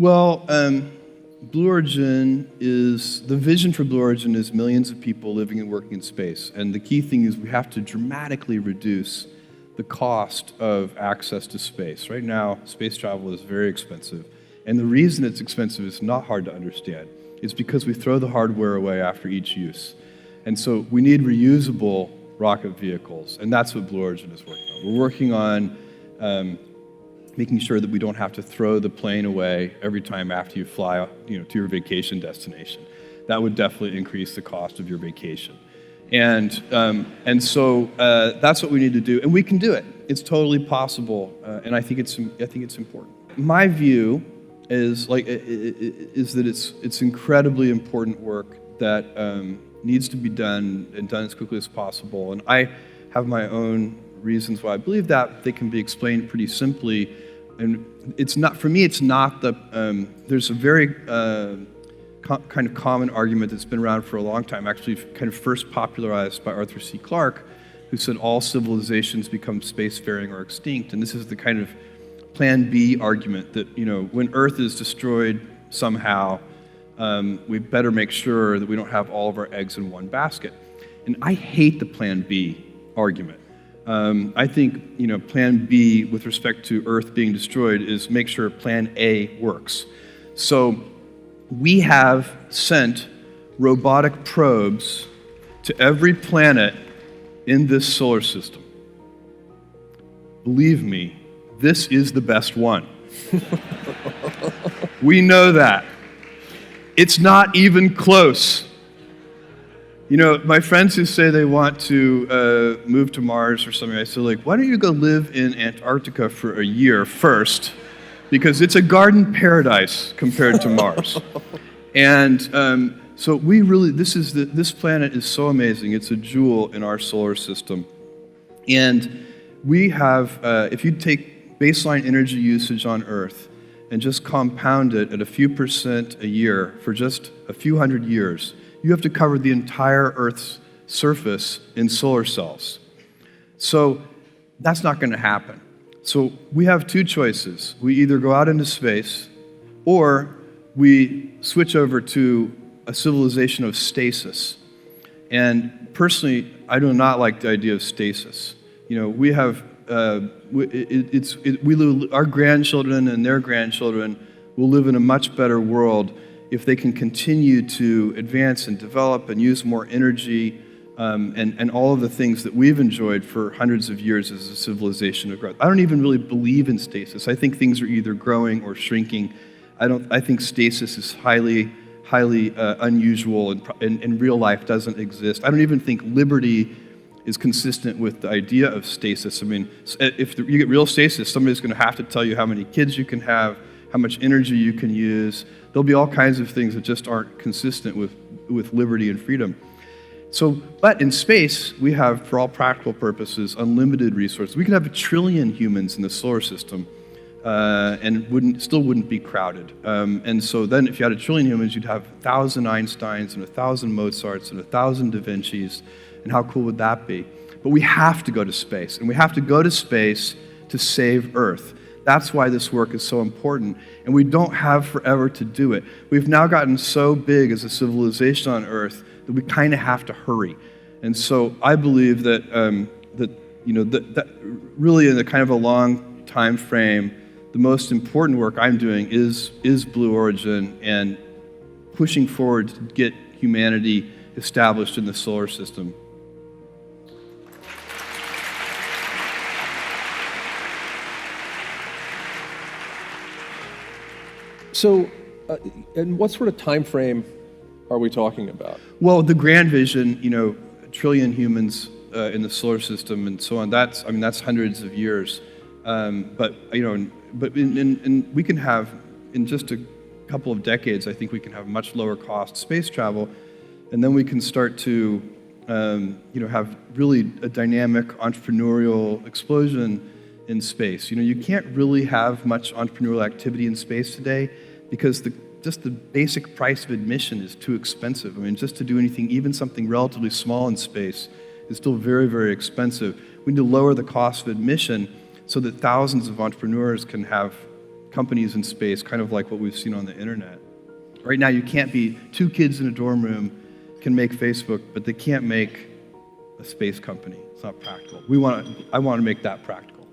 Well, Blue Origin the vision for Blue Origin is millions of people living and working in space. And the key thing is we have to dramatically reduce the cost of access to space. Right now, space travel is very expensive. And the reason it's expensive is not hard to understand. It's because we throw the hardware away after each use. And so we need reusable rocket vehicles. And that's what Blue Origin is working on. We're working on making sure that we don't have to throw the plane away every time after you fly, to your vacation destination. That would definitely increase the cost of your vacation. And so that's what we need to do, and we can do it. It's totally possible, and I think it's important. My view is that it's incredibly important work that needs to be done and done as quickly as possible. And I have my own reasons why I believe that. They can be explained pretty simply. And it's not, for me, it's not there's a very kind of common argument that's been around for a long time, actually kind of first popularized by Arthur C. Clarke, who said all civilizations become spacefaring or extinct. And this is the kind of Plan B argument that, when Earth is destroyed somehow, we better make sure that we don't have all of our eggs in one basket. And I hate the Plan B argument. I think, Plan B with respect to Earth being destroyed is make sure Plan A works. So we have sent robotic probes to every planet in this solar system. Believe me, this is the best one. We know that. It's not even close. My friends who say they want to move to Mars or something, I say, why don't you go live in Antarctica for a year first? Because it's a garden paradise compared to Mars. And so this planet is so amazing. It's a jewel in our solar system. And we have, if you take baseline energy usage on Earth and just compound it at a few % a year for just a few hundred years, you have to cover the entire Earth's surface in solar cells. So that's not going to happen. So we have two choices. We either go out into space or we switch over to a civilization of stasis. And personally, I do not like the idea of stasis. We have, our grandchildren and their grandchildren will live in a much better world if they can continue to advance and develop and use more energy and all of the things that we've enjoyed for hundreds of years as a civilization of growth. I don't even really believe in stasis. I think things are either growing or shrinking. I think stasis is highly unusual and in real life doesn't exist. I don't even think liberty is consistent with the idea of stasis. I mean, if you get real stasis, somebody's going to have to tell you how many kids you can have, how much energy you can use. There'll be all kinds of things that just aren't consistent with liberty and freedom. But in space, we have, for all practical purposes, unlimited resources. We could have 1 trillion humans in the solar system and still wouldn't be crowded. And so then if you had 1 trillion humans, you'd have 1,000 Einsteins and 1,000 Mozarts and 1,000 Da Vincis. And how cool would that be? But we have to go to space. And we have to go to space to save Earth. That's why this work is so important. And we don't have forever to do it. We've now gotten so big as a civilization on Earth that we kind of have to hurry. And so I believe that really in a kind of a long time frame, the most important work I'm doing is Blue Origin and pushing forward to get humanity established in the solar system. So, and what sort of time frame are we talking about? Well, the grand vision, 1 trillion humans in the solar system and so on. That's hundreds of years. But we can have in just a couple of decades. I think we can have much lower cost space travel, and then we can start to, have really a dynamic entrepreneurial explosion in space. You can't really have much entrepreneurial activity in space today because just the basic price of admission is too expensive. I mean, just to do anything, even something relatively small in space, is still very, very expensive. We need to lower the cost of admission so that thousands of entrepreneurs can companies in space, kind of like what we've seen on the internet. Right now, you can't be two kids in a dorm room can make Facebook, but they can't make a space company. It's not practical. I want to make that practical.